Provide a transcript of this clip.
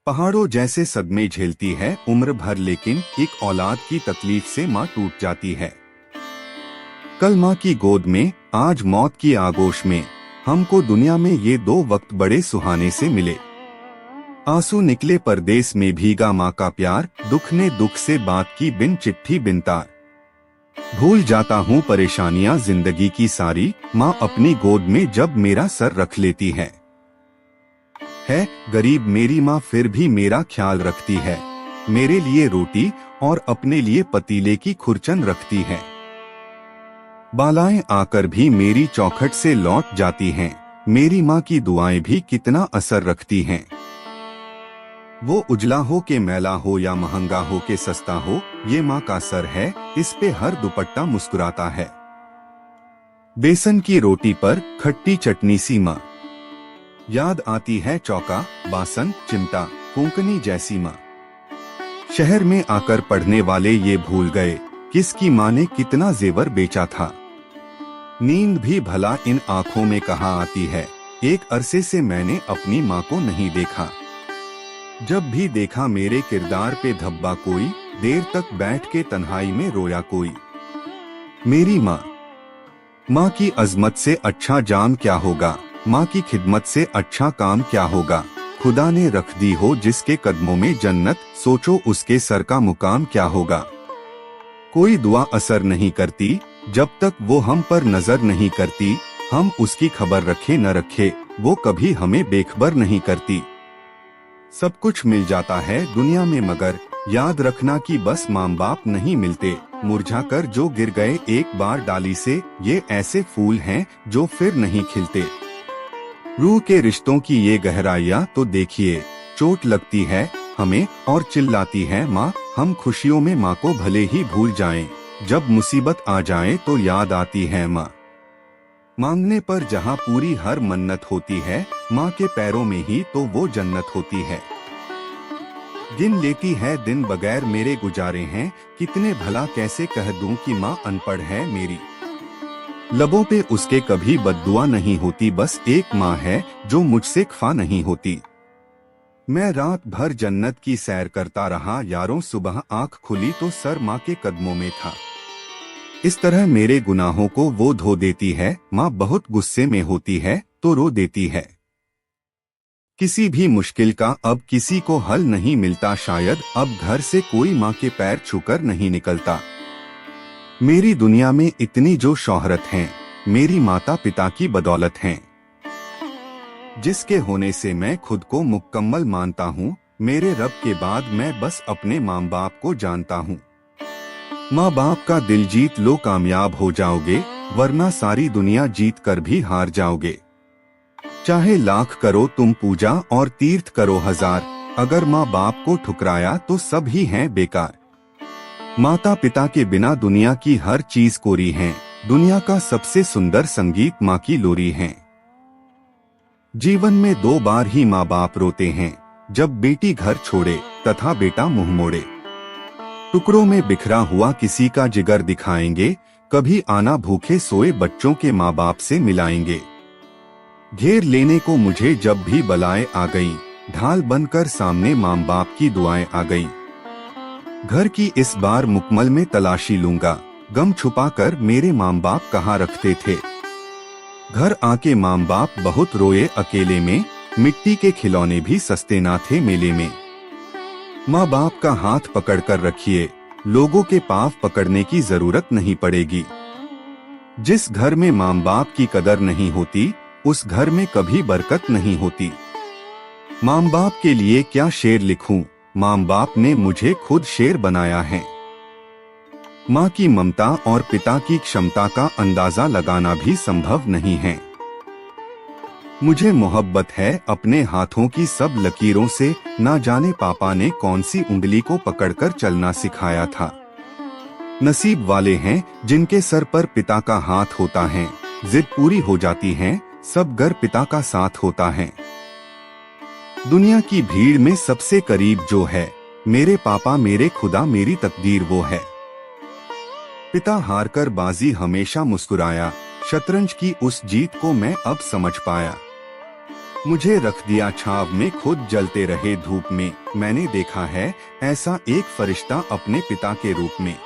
पहाड़ों जैसे सदमे झेलती है उम्र भर, लेकिन एक औलाद की तकलीफ से माँ टूट जाती है। कल माँ की गोद में, आज मौत की आगोश में। हमको दुनिया में ये दो वक्त बड़े सुहाने से मिले। आंसू निकले परदेस में, भीगा माँ का प्यार। दुख ने दुख से बात की, बिन चिट्ठी बिन तार। भूल जाता हूँ परेशानियाँ जिंदगी की सारी, माँ अपनी गोद में जब मेरा सर रख लेती है। गरीब मेरी माँ फिर भी मेरा ख्याल रखती है। मेरे लिए रोटी और अपने लिए पतीले की खुरचन रखती है। बालाएं आकर भी मेरी चौखट से लौट जाती हैं। मेरी माँ की दुआएं भी कितना असर रखती हैं। वो उजला हो के मैला हो या महंगा हो के सस्ता हो, ये माँ का सर है, इस पे हर दुपट्टा मुस्कुराता है। बेसन की रोटी पर खट्टी चटनी सी माँ, याद आती है चौका, बासन, चिमटा, कोंकणी जैसी माँ। शहर में आकर पढ़ने वाले ये भूल गए, किसकी माँ ने कितना जेवर बेचा था। नींद भी भला इन आंखों में कहाँ आती है, एक अरसे से मैंने अपनी माँ को नहीं देखा। जब भी देखा मेरे किरदार पे धब्बा कोई, देर तक बैठ के तन्हाई में रोया कोई। मेरी माँ, माँ की अजमत से अच्छा जाम क्या होगा, माँ की खिदमत से अच्छा काम क्या होगा। खुदा ने रख दी हो जिसके कदमों में जन्नत, सोचो उसके सर का मुकाम क्या होगा। कोई दुआ असर नहीं करती जब तक वो हम पर नजर नहीं करती। हम उसकी खबर रखे न रखे, वो कभी हमें बेखबर नहीं करती। सब कुछ मिल जाता है दुनिया में, मगर याद रखना कि बस माँ बाप नहीं मिलते। मुरझाकर जो गिर गए एक बार डाली से, ये ऐसे फूल हैं जो फिर नहीं खिलते। रूह के रिश्तों की ये गहराइयाँ तो देखिए, चोट लगती है हमें और चिल्लाती है माँ। हम खुशियों में माँ को भले ही भूल जाएं, जब मुसीबत आ जाए तो याद आती है माँ। मांगने पर जहाँ पूरी हर मन्नत होती है, माँ के पैरों में ही तो वो जन्नत होती है। गिन लेती है दिन बगैर मेरे गुजारे हैं, कितने भला कैसे कह दूं कि माँ अनपढ़ है मेरी। लबों पे उसके कभी बद्दुआ नहीं होती, बस एक माँ है जो मुझसे खफा नहीं होती। मैं रात भर जन्नत की सैर करता रहा यारों, सुबह आंख खुली तो सर माँ के कदमों में था। इस तरह मेरे गुनाहों को वो धो देती है। माँ बहुत गुस्से में होती है तो रो देती है। किसी भी मुश्किल का अब किसी को हल नहीं मिलता, शायद अब घर से कोई माँ के पैर छूकर नहीं निकलता। मेरी दुनिया में इतनी जो शोहरत हैं, मेरी माता पिता की बदौलत हैं, जिसके होने से मैं खुद को मुकम्मल मानता हूँ। मेरे रब के बाद मैं बस अपने माँ बाप को जानता हूँ। माँ बाप का दिल जीत लो कामयाब हो जाओगे, वरना सारी दुनिया जीत कर भी हार जाओगे। चाहे लाख करो तुम पूजा और तीर्थ करो हजार, अगर माँ बाप को ठुकराया तो सब ही हैं बेकार। माता पिता के बिना दुनिया की हर चीज कोरी है, दुनिया का सबसे सुंदर संगीत माँ की लोरी है। जीवन में दो बार ही माँ बाप रोते हैं, जब बेटी घर छोड़े तथा बेटा मुंह मोड़े। टुकड़ों में बिखरा हुआ किसी का जिगर दिखाएंगे, कभी आना भूखे सोए बच्चों के माँ बाप से मिलाएंगे। घेर लेने को मुझे जब भी बलाएं आ गई, ढाल बनकर सामने माँ बाप की दुआएं आ गई। घर की इस बार मुकम्मल में तलाशी लूंगा, गम छुपाकर मेरे माँ बाप कहाँ रखते थे। घर आके माँ बाप बहुत रोए अकेले में, मिट्टी के खिलौने भी सस्ते ना थे मेले में। माँ बाप का हाथ पकड़कर रखिए, लोगों के पाँव पकड़ने की जरूरत नहीं पड़ेगी। जिस घर में माँ बाप की कदर नहीं होती, उस घर में कभी बरकत नहीं होती। माँ बाप के लिए क्या शेर लिखूं, माँ बाप ने मुझे खुद शेर बनाया है। माँ की ममता और पिता की क्षमता का अंदाजा लगाना भी संभव नहीं है। मुझे मोहब्बत है अपने हाथों की सब लकीरों से, ना जाने पापा ने कौन सी उंगली को पकड़कर चलना सिखाया था। नसीब वाले हैं जिनके सर पर पिता का हाथ होता है, जिद पूरी हो जाती है, सब घर पिता का साथ होता है। दुनिया की भीड़ में सबसे करीब जो है, मेरे पापा मेरे खुदा मेरी तकदीर वो है। पिता हारकर बाजी हमेशा मुस्कुराया, शतरंज की उस जीत को मैं अब समझ पाया। मुझे रख दिया छाव में, खुद जलते रहे धूप में। मैंने देखा है ऐसा एक फरिश्ता अपने पिता के रूप में।